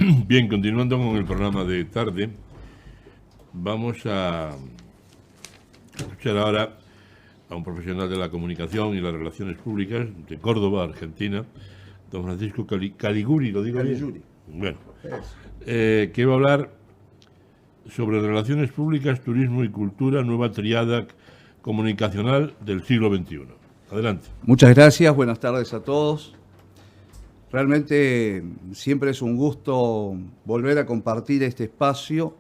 Bien, continuando con el programa de tarde, vamos a escuchar ahora a un profesional de la comunicación y las relaciones públicas de Córdoba, Argentina, don Francisco Caliguri, ¿lo digo Caliguri. bien? Bueno, que va a hablar sobre relaciones públicas, turismo y cultura, nueva triada comunicacional del siglo XXI. Adelante. Muchas gracias, buenas tardes a todos. Realmente siempre es un gusto volver a compartir este espacio,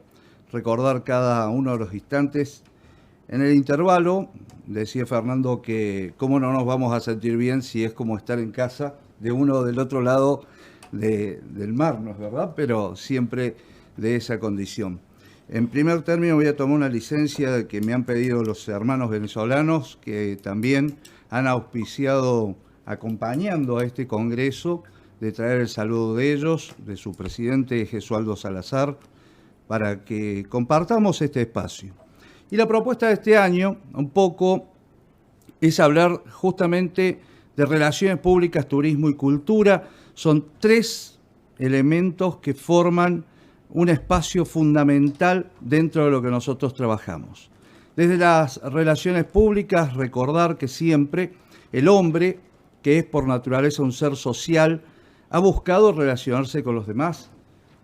recordar cada uno de los instantes. En el intervalo, decía Fernando que cómo no nos vamos a sentir bien si es como estar en casa de uno o del otro lado del mar, ¿no es verdad? Pero siempre de esa condición. En primer término voy a tomar una licencia que me han pedido los hermanos venezolanos que también han auspiciado acompañando a este congreso, de traer el saludo de ellos, de su presidente Gesualdo Salazar, para que compartamos este espacio. Y la propuesta de este año, un poco, es hablar justamente de relaciones públicas, turismo y cultura. Son tres elementos que forman un espacio fundamental dentro de lo que nosotros trabajamos. Desde las relaciones públicas, recordar que siempre el hombre, que es por naturaleza un ser social, ha buscado relacionarse con los demás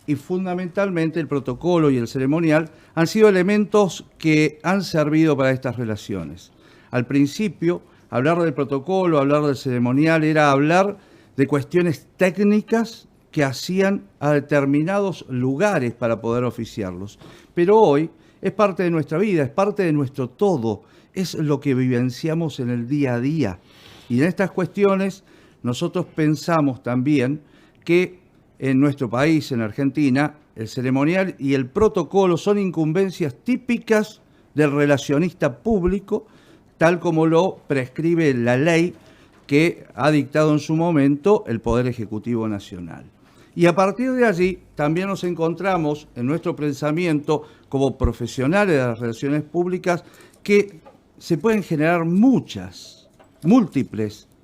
y fundamentalmente el protocolo y el ceremonial han sido elementos que han servido para estas relaciones. Al principio, hablar del protocolo, hablar del ceremonial era hablar de cuestiones técnicas que hacían a determinados lugares para poder oficiarlos. Pero hoy es parte de nuestra vida, es parte de nuestro todo, es lo que vivenciamos en el día a día. Y en estas cuestiones nosotros pensamos también que en nuestro país, en Argentina, el ceremonial y el protocolo son incumbencias típicas del relacionista público, tal como lo prescribe la ley que ha dictado en su momento el Poder Ejecutivo Nacional. Y a partir de allí también nos encontramos en nuestro pensamiento como profesionales de las relaciones públicas que se pueden generar múltiples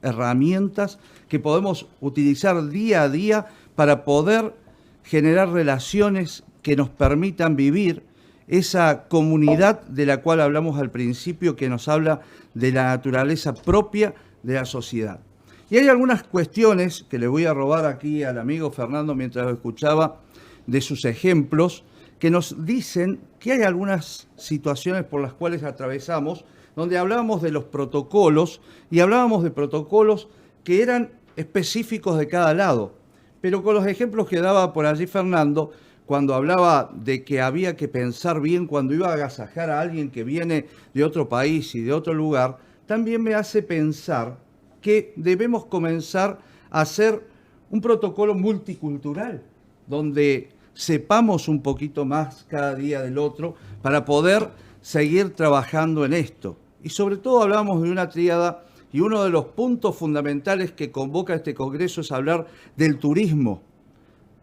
herramientas que podemos utilizar día a día para poder generar relaciones que nos permitan vivir esa comunidad de la cual hablamos al principio, que nos habla de la naturaleza propia de la sociedad. Y hay algunas cuestiones que le voy a robar aquí al amigo Fernando mientras lo escuchaba, de sus ejemplos, que nos dicen que hay algunas situaciones por las cuales atravesamos, donde hablábamos de los protocolos, y hablábamos de protocolos que eran específicos de cada lado. Pero con los ejemplos que daba por allí Fernando, cuando hablaba de que había que pensar bien cuando iba a agasajar a alguien que viene de otro país y de otro lugar, también me hace pensar que debemos comenzar a hacer un protocolo multicultural, donde sepamos un poquito más cada día del otro para poder seguir trabajando en esto. Y sobre todo hablamos de una tríada, y uno de los puntos fundamentales que convoca este Congreso es hablar del turismo.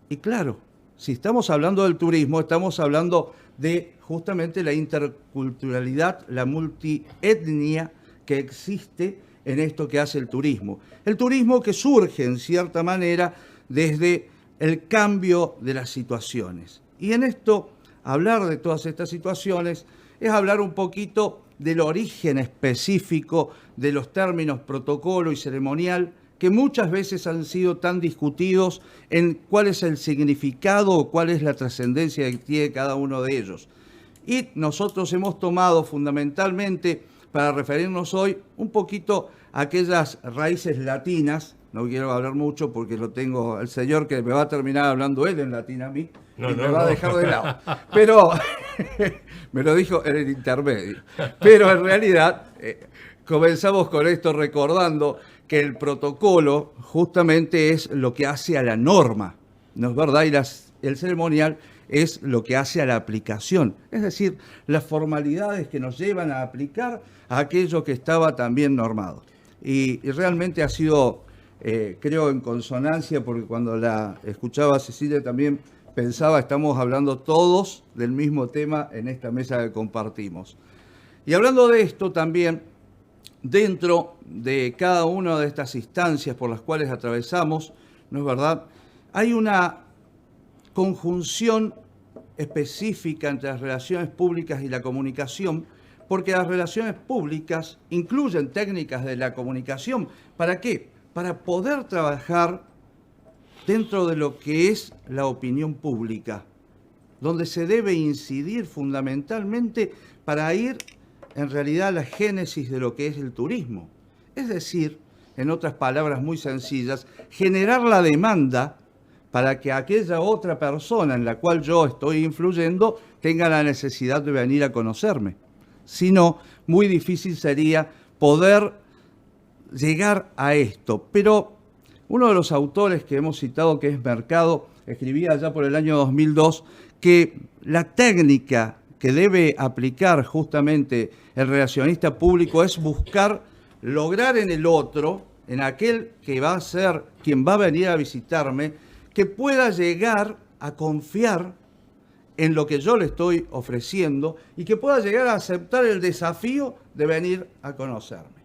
Y claro, si estamos hablando del turismo, estamos hablando de justamente la interculturalidad, la multietnia que existe en esto que hace el turismo. El turismo que surge, en cierta manera, desde el cambio de las situaciones. Y en esto, hablar de todas estas situaciones es hablar un poquito del origen específico de los términos protocolo y ceremonial, que muchas veces han sido tan discutidos en cuál es el significado o cuál es la trascendencia que tiene cada uno de ellos. Y nosotros hemos tomado fundamentalmente, para referirnos hoy, un poquito a aquellas raíces latinas. No quiero hablar mucho porque lo tengo el señor que me va a terminar hablando él en latín a mí, me va a dejar de lado. Pero me lo dijo en el intermedio. Pero en realidad comenzamos con esto recordando que el protocolo justamente es lo que hace a la norma, ¿no es verdad? Y el ceremonial es lo que hace a la aplicación, es decir, las formalidades que nos llevan a aplicar a aquello que estaba también normado. Y realmente ha sido, creo, en consonancia, porque cuando la escuchaba Cecilia también pensaba, estamos hablando todos del mismo tema en esta mesa que compartimos. Y hablando de esto también, dentro de cada una de estas instancias por las cuales atravesamos, ¿no es verdad?, hay una conjunción específica entre las relaciones públicas y la comunicación, porque las relaciones públicas incluyen técnicas de la comunicación. ¿Para qué? Para poder trabajar dentro de lo que es la opinión pública, donde se debe incidir fundamentalmente para ir en realidad a la génesis de lo que es el turismo. Es decir, en otras palabras muy sencillas, generar la demanda para que aquella otra persona en la cual yo estoy influyendo tenga la necesidad de venir a conocerme. Si no, muy difícil sería poder llegar a esto. Pero uno de los autores que hemos citado, que es Mercado, escribía ya por el año 2002 que la técnica que debe aplicar justamente el relacionista público es buscar lograr en el otro, en aquel que va a ser quien va a venir a visitarme, que pueda llegar a confiar en lo que yo le estoy ofreciendo y que pueda llegar a aceptar el desafío de venir a conocerme.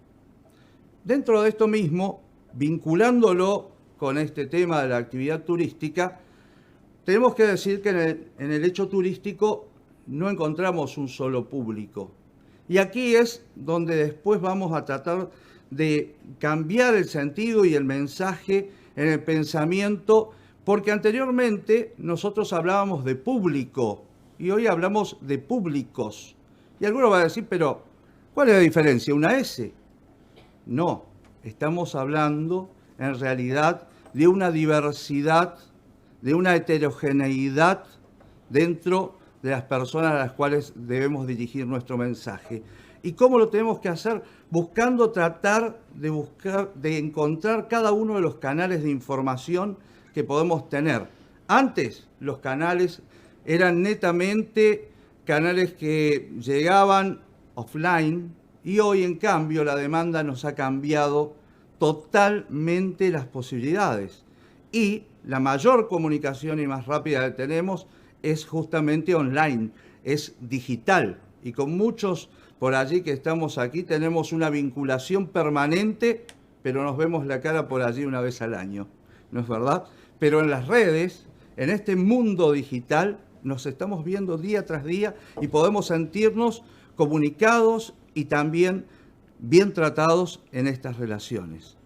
Dentro de esto mismo, vinculándolo con este tema de la actividad turística, tenemos que decir que en el hecho turístico no encontramos un solo público. Y aquí es donde después vamos a tratar de cambiar el sentido y el mensaje en el pensamiento, porque anteriormente nosotros hablábamos de público y hoy hablamos de públicos. Y alguno va a decir, pero ¿cuál es la diferencia? ¿Una S? No, estamos hablando en realidad de una diversidad, de una heterogeneidad dentro de las personas a las cuales debemos dirigir nuestro mensaje. ¿Y cómo lo tenemos que hacer? Buscando tratar de encontrar cada uno de los canales de información que podemos tener. Antes los canales eran netamente canales que llegaban offline y hoy en cambio la demanda nos ha cambiado totalmente las posibilidades. Y la mayor comunicación y más rápida que tenemos es justamente online, es digital. Y con muchos por allí que estamos aquí tenemos una vinculación permanente, pero nos vemos la cara por allí una vez al año, ¿no es verdad? Pero en las redes, en este mundo digital, nos estamos viendo día tras día y podemos sentirnos comunicados y también bien tratados en estas relaciones.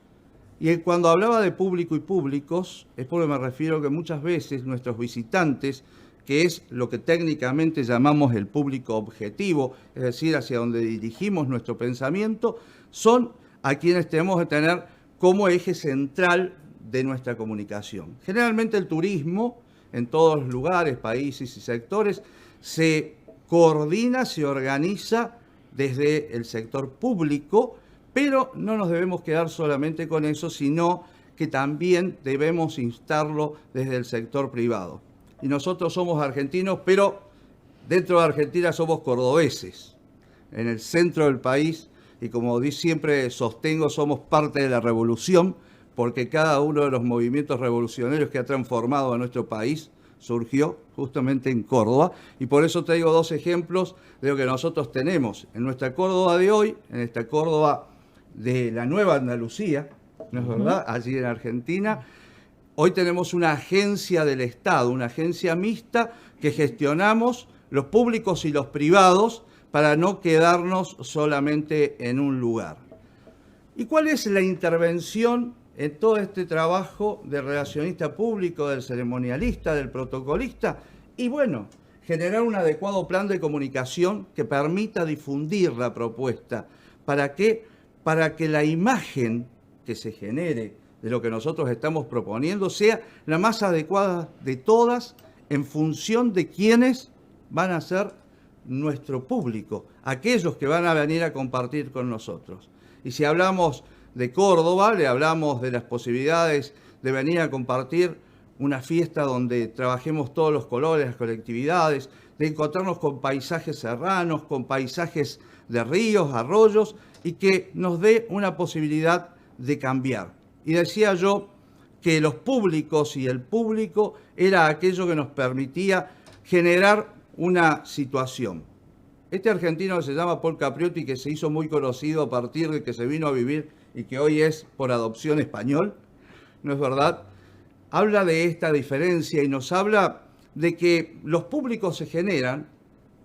Y cuando hablaba de público y públicos, es porque me refiero que muchas veces nuestros visitantes, que es lo que técnicamente llamamos el público objetivo, es decir, hacia donde dirigimos nuestro pensamiento, son a quienes tenemos que tener como eje central de nuestra comunicación. Generalmente el turismo, en todos los lugares, países y sectores, se coordina, se organiza desde el sector público, pero no nos debemos quedar solamente con eso, sino que también debemos instarlo desde el sector privado. Y nosotros somos argentinos, pero dentro de Argentina somos cordobeses, en el centro del país, y como siempre sostengo, somos parte de la revolución, porque cada uno de los movimientos revolucionarios que ha transformado a nuestro país surgió justamente en Córdoba, y por eso traigo dos ejemplos de lo que nosotros tenemos en nuestra Córdoba de hoy, en esta Córdoba de la Nueva Andalucía, ¿no es verdad?, allí en Argentina. Hoy tenemos una agencia del Estado, una agencia mixta que gestionamos los públicos y los privados para no quedarnos solamente en un lugar. ¿Y cuál es la intervención en todo este trabajo del relacionista público, del ceremonialista, del protocolista? Y bueno, generar un adecuado plan de comunicación que permita difundir la propuesta. ¿Para qué? Para que la imagen que se genere de lo que nosotros estamos proponiendo sea la más adecuada de todas en función de quiénes van a ser nuestro público, aquellos que van a venir a compartir con nosotros. Y si hablamos de Córdoba, le hablamos de las posibilidades de venir a compartir una fiesta donde trabajemos todos los colores, las colectividades, de encontrarnos con paisajes serranos, con paisajes de ríos, arroyos, y que nos dé una posibilidad de cambiar. Y decía yo que los públicos y el público era aquello que nos permitía generar una situación. Este argentino que se llama Paul Capriotti, que se hizo muy conocido a partir de que se vino a vivir y que hoy es por adopción español, ¿no es verdad?, habla de esta diferencia y nos habla de que los públicos se generan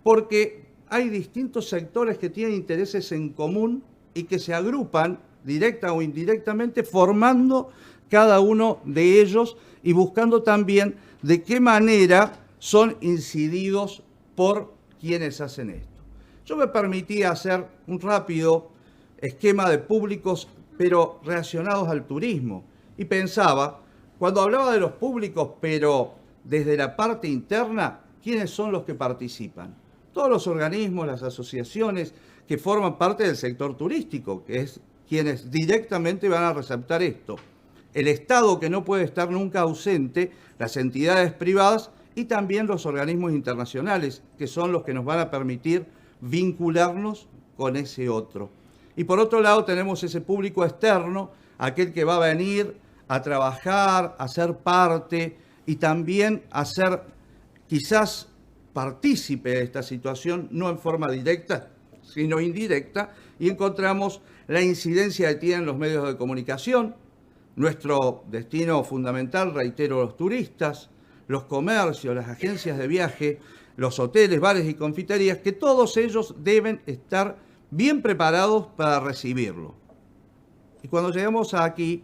porque hay distintos sectores que tienen intereses en común y que se agrupan directa o indirectamente formando cada uno de ellos y buscando también de qué manera son incididos por quienes hacen esto. Yo me permití hacer un rápido esquema de públicos, pero relacionados al turismo. Y pensaba, cuando hablaba de los públicos, pero desde la parte interna, ¿quiénes son los que participan? Todos los organismos, las asociaciones que forman parte del sector turístico, que es quienes directamente van a receptar esto. El Estado, que no puede estar nunca ausente, las entidades privadas y también los organismos internacionales, que son los que nos van a permitir vincularnos con ese otro. Y por otro lado tenemos ese público externo, aquel que va a venir a trabajar, a ser parte y también a ser quizás partícipe de esta situación, no en forma directa, sino indirecta, y encontramos la incidencia que tienen los medios de comunicación, nuestro destino fundamental, reitero, los turistas, los comercios, las agencias de viaje, los hoteles, bares y confiterías, que todos ellos deben estar bien preparados para recibirlo. Y cuando llegamos aquí,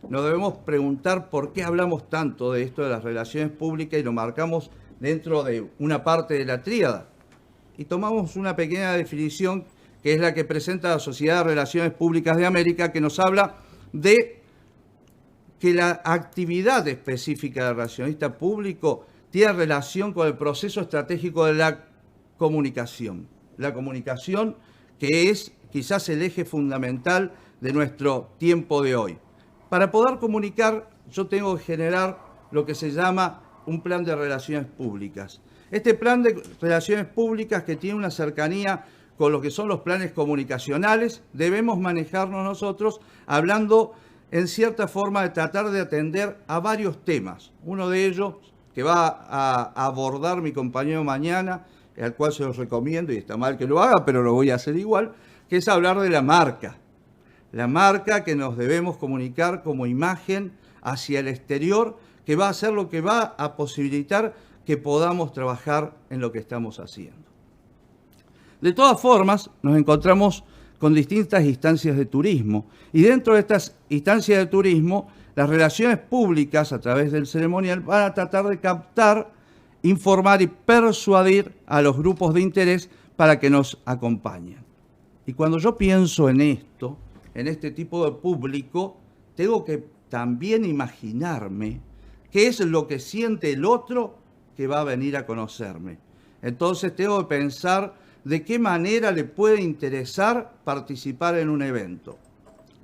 nos debemos preguntar por qué hablamos tanto de esto de las relaciones públicas y lo marcamos dentro de una parte de la tríada. Y tomamos una pequeña definición que es la que presenta la Sociedad de Relaciones Públicas de América, que nos habla de que la actividad específica del relacionista público tiene relación con el proceso estratégico de la comunicación. La comunicación que es quizás el eje fundamental de nuestro tiempo de hoy. Para poder comunicar, yo tengo que generar lo que se llama un plan de relaciones públicas. Este plan de relaciones públicas, que tiene una cercanía con lo que son los planes comunicacionales, debemos manejarnos nosotros hablando en cierta forma de tratar de atender a varios temas. Uno de ellos, que va a abordar mi compañero mañana, al cual se los recomiendo, y está mal que lo haga, pero lo voy a hacer igual, que es hablar de la marca. La marca que nos debemos comunicar como imagen hacia el exterior, que va a ser lo que va a posibilitar que podamos trabajar en lo que estamos haciendo. De todas formas, nos encontramos con distintas instancias de turismo, y dentro de estas instancias de turismo, las relaciones públicas a través del ceremonial van a tratar de captar, informar y persuadir a los grupos de interés para que nos acompañen. Y cuando yo pienso en esto, en este tipo de público, tengo que también imaginarme qué es lo que siente el otro que va a venir a conocerme. Entonces tengo que pensar de qué manera le puede interesar participar en un evento.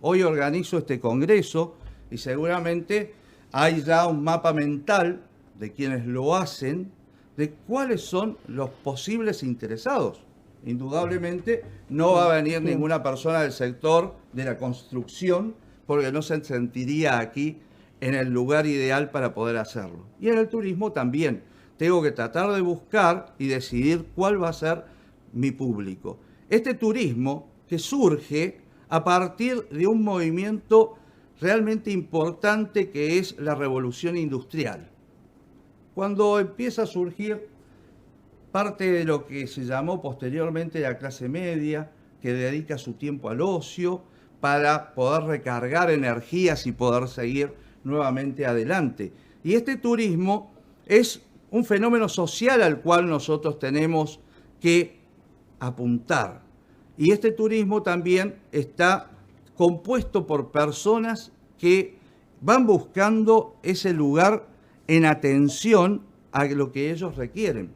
Hoy organizo este congreso y seguramente hay ya un mapa mental de quienes lo hacen, de cuáles son los posibles interesados. Indudablemente no va a venir ninguna persona del sector de la construcción porque no se sentiría aquí en el lugar ideal para poder hacerlo. Y en el turismo también. Tengo que tratar de buscar y decidir cuál va a ser mi público. Este turismo que surge a partir de un movimiento realmente importante que es la revolución industrial. Cuando empieza a surgir parte de lo que se llamó posteriormente la clase media, que dedica su tiempo al ocio para poder recargar energías y poder seguir nuevamente adelante. Y este turismo es un fenómeno social al cual nosotros tenemos que apuntar. Y este turismo también está compuesto por personas que van buscando ese lugar en atención a lo que ellos requieren.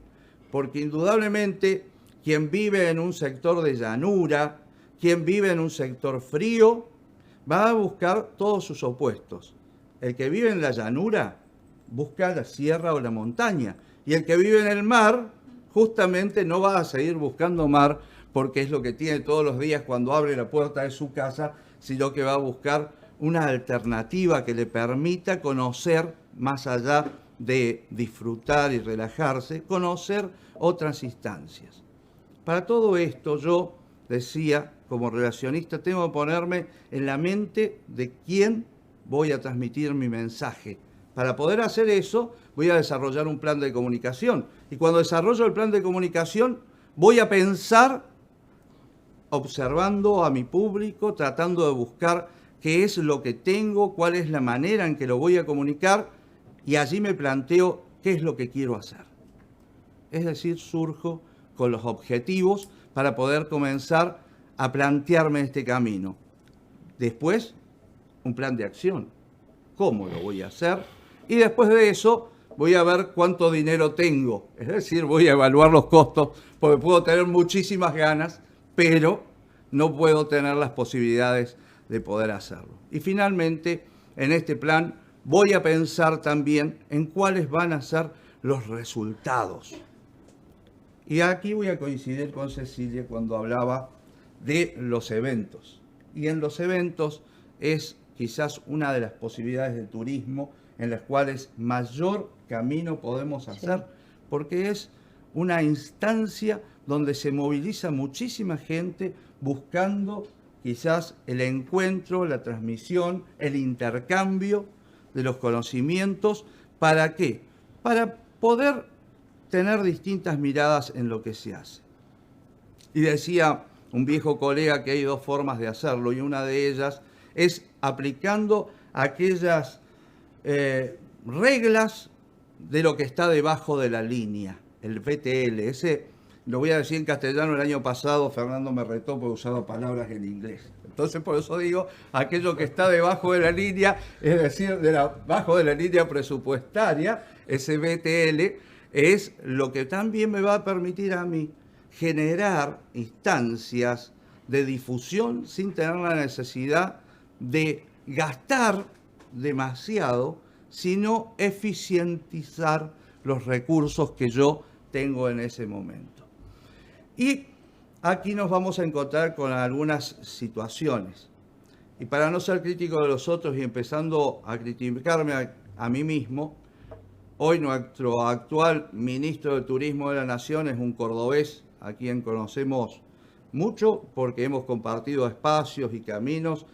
Porque indudablemente quien vive en un sector de llanura, quien vive en un sector frío, va a buscar todos sus opuestos. El que vive en la llanura busca la sierra o la montaña. Y el que vive en el mar, justamente no va a seguir buscando mar, porque es lo que tiene todos los días cuando abre la puerta de su casa, sino que va a buscar una alternativa que le permita conocer, más allá de disfrutar y relajarse, conocer otras instancias. Para todo esto, yo decía, como relacionista, tengo que ponerme en la mente de quién voy a transmitir mi mensaje, Para poder hacer eso, voy a desarrollar un plan de comunicación. Y cuando desarrollo el plan de comunicación, voy a pensar observando a mi público, tratando de buscar qué es lo que tengo, cuál es la manera en que lo voy a comunicar, y allí me planteo qué es lo que quiero hacer. Es decir, surjo con los objetivos para poder comenzar a plantearme este camino. Después, un plan de acción. ¿Cómo lo voy a hacer? Y después de eso, voy a ver cuánto dinero tengo. Es decir, voy a evaluar los costos, porque puedo tener muchísimas ganas, pero no puedo tener las posibilidades de poder hacerlo. Y finalmente, en este plan, voy a pensar también en cuáles van a ser los resultados. Y aquí voy a coincidir con Cecilia cuando hablaba de los eventos. Y en los eventos es quizás una de las posibilidades de turismo en las cuales mayor camino podemos hacer, porque es una instancia donde se moviliza muchísima gente buscando quizás el encuentro, la transmisión, el intercambio de los conocimientos. ¿Para qué? Para poder tener distintas miradas en lo que se hace. Y decía un viejo colega que hay dos formas de hacerlo, y una de ellas es aplicando aquellas reglas de lo que está debajo de la línea, el VTL. Ese, lo voy a decir en castellano, el año pasado Fernando me retó porque usaba palabras en inglés. Entonces, por eso digo, aquello que está debajo de la línea, es decir, debajo de la línea presupuestaria, ese VTL, es lo que también me va a permitir a mí generar instancias de difusión sin tener la necesidad de gastar demasiado, sino eficientizar los recursos que yo tengo en ese momento. Y aquí nos vamos a encontrar con algunas situaciones. Y para no ser crítico de los otros y empezando a criticarme a mí mismo, hoy nuestro actual ministro de Turismo de la Nación es un cordobés a quien conocemos mucho porque hemos compartido espacios y caminos,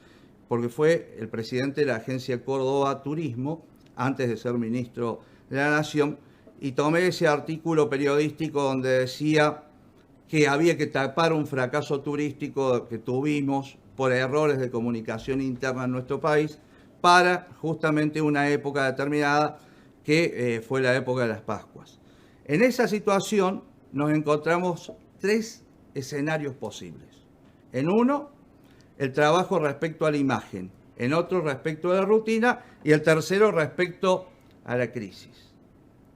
porque fue el presidente de la agencia Córdoba Turismo antes de ser ministro de la Nación, y tomé ese artículo periodístico donde decía que había que tapar un fracaso turístico que tuvimos por errores de comunicación interna en nuestro país para justamente una época determinada que fue la época de las Pascuas. En esa situación nos encontramos tres escenarios posibles. En uno, el trabajo respecto a la imagen, en otro respecto a la rutina y el tercero respecto a la crisis.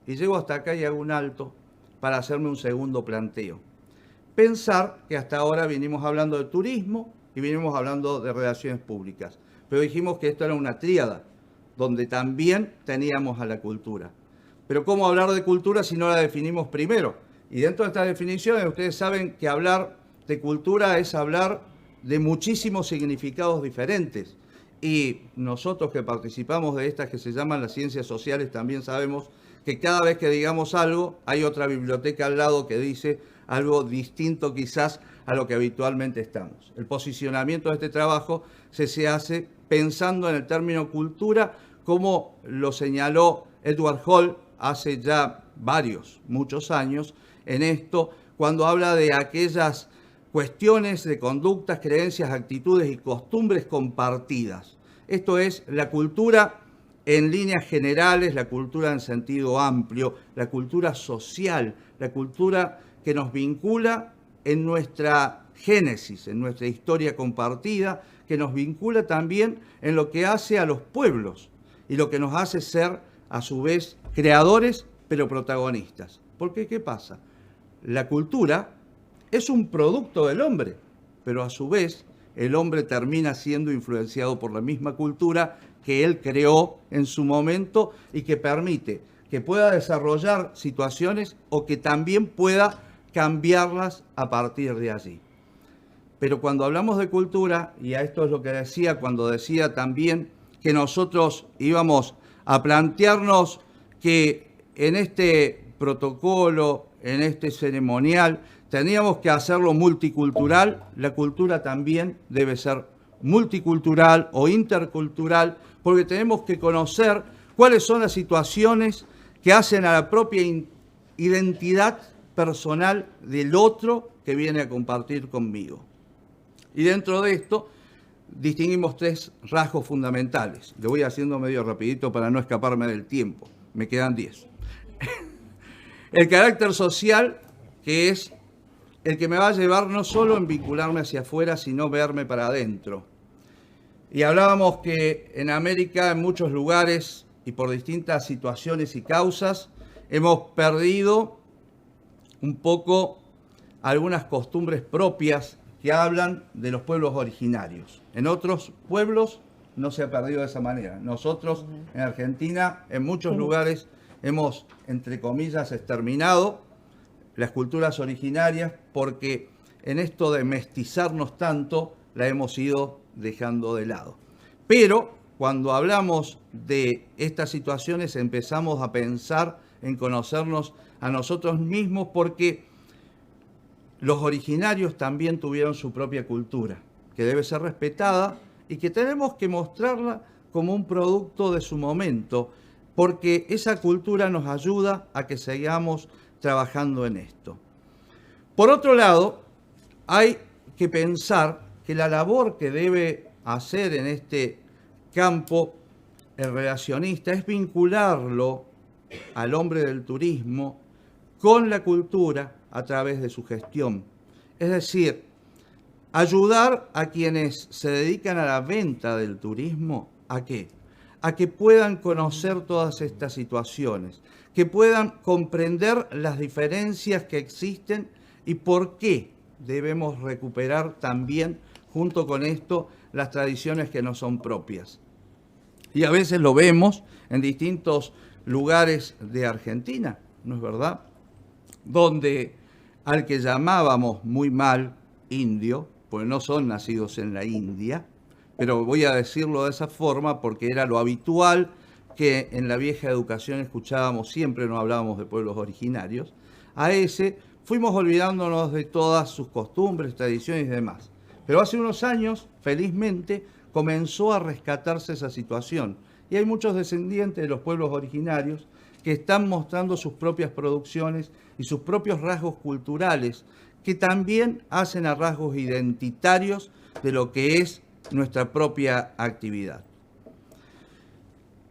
Y llego hasta acá y hago un alto para hacerme un segundo planteo. Pensar que hasta ahora vinimos hablando de turismo y vinimos hablando de relaciones públicas, pero dijimos que esto era una tríada, donde también teníamos a la cultura. Pero ¿cómo hablar de cultura si no la definimos primero? Y dentro de estas definiciones ustedes saben que hablar de cultura es hablar de muchísimos significados diferentes. Y nosotros que participamos de estas que se llaman las ciencias sociales también sabemos que cada vez que digamos algo hay otra biblioteca al lado que dice algo distinto quizás a lo que habitualmente estamos. El posicionamiento de este trabajo se hace pensando en el término cultura, como lo señaló Edward Hall hace ya muchos años, en esto, cuando habla de aquellas cuestiones de conductas, creencias, actitudes y costumbres compartidas. Esto es la cultura en líneas generales, la cultura en sentido amplio, la cultura social, la cultura que nos vincula en nuestra génesis, en nuestra historia compartida, que nos vincula también en lo que hace a los pueblos y lo que nos hace ser, a su vez, creadores, pero protagonistas. Porque, ¿qué pasa? La cultura es un producto del hombre, pero a su vez el hombre termina siendo influenciado por la misma cultura que él creó en su momento y que permite que pueda desarrollar situaciones o que también pueda cambiarlas a partir de allí. Pero cuando hablamos de cultura, y a esto es lo que decía cuando decía también que nosotros íbamos a plantearnos que en este protocolo, en este ceremonial, teníamos que hacerlo multicultural, la cultura también debe ser multicultural o intercultural, porque tenemos que conocer cuáles son las situaciones que hacen a la propia identidad personal del otro que viene a compartir conmigo. Y dentro de esto distinguimos 3 rasgos fundamentales. Lo voy haciendo medio rapidito para no escaparme del tiempo. Me quedan 10. El carácter social, que es el que me va a llevar no solo en vincularme hacia afuera, sino verme para adentro. Y hablábamos que en América, en muchos lugares y por distintas situaciones y causas, hemos perdido un poco algunas costumbres propias que hablan de los pueblos originarios. En otros pueblos no se ha perdido de esa manera. Nosotros en Argentina, en muchos lugares, hemos, entre comillas, exterminado las culturas originarias porque en esto de mestizarnos tanto la hemos ido dejando de lado. Pero cuando hablamos de estas situaciones empezamos a pensar en conocernos a nosotros mismos porque los originarios también tuvieron su propia cultura, que debe ser respetada y que tenemos que mostrarla como un producto de su momento, porque esa cultura nos ayuda a que sigamos trabajando en esto. Por otro lado, hay que pensar que la labor que debe hacer en este campo el relacionista es vincularlo al hombre del turismo con la cultura a través de su gestión. Es decir, ayudar a quienes se dedican a la venta del turismo, ¿a qué? A que puedan conocer todas estas situaciones, que puedan comprender las diferencias que existen y por qué debemos recuperar también, junto con esto, las tradiciones que nos son propias. Y a veces lo vemos en distintos lugares de Argentina, ¿no es verdad? Donde al que llamábamos muy mal indio, pues no son nacidos en la India, pero voy a decirlo de esa forma porque era lo habitual que en la vieja educación escuchábamos, siempre no hablábamos de pueblos originarios, a ese fuimos olvidándonos de todas sus costumbres, tradiciones y demás. Pero hace unos años, felizmente, comenzó a rescatarse esa situación y hay muchos descendientes de los pueblos originarios que están mostrando sus propias producciones y sus propios rasgos culturales que también hacen a rasgos identitarios de lo que es nuestra propia actividad.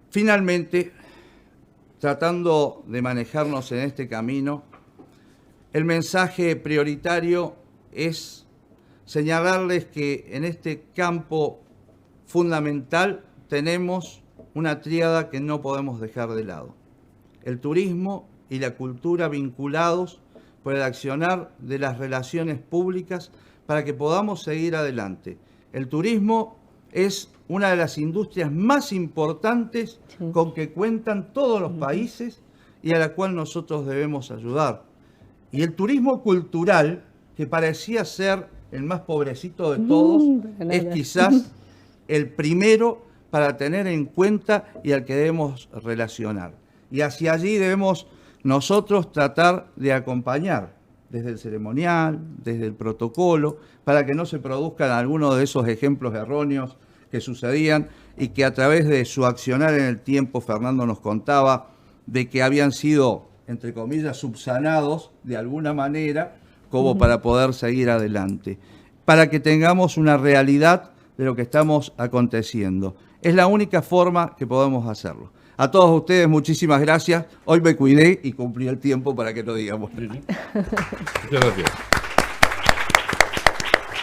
Finalmente, tratando de manejarnos en este camino, el mensaje prioritario es señalarles que en este campo fundamental tenemos una tríada que no podemos dejar de lado. El turismo y la cultura vinculados por el accionar de las relaciones públicas para que podamos seguir adelante. El turismo es una de las industrias más importantes con que cuentan todos los países y a la cual nosotros debemos ayudar. Y el turismo cultural, que parecía ser el más pobrecito de todos, es quizás el primero para tener en cuenta y al que debemos relacionar. Y hacia allí debemos nosotros tratar de acompañar desde el ceremonial, desde el protocolo, para que no se produzcan algunos de esos ejemplos erróneos que sucedían y que a través de su accionar en el tiempo, Fernando nos contaba, de que habían sido, entre comillas, subsanados de alguna manera, como para poder seguir adelante, para que tengamos una realidad de lo que estamos aconteciendo. Es la única forma que podemos hacerlo. A todos ustedes, muchísimas gracias. Hoy me cuidé y cumplí el tiempo para que lo digamos. Muchas gracias.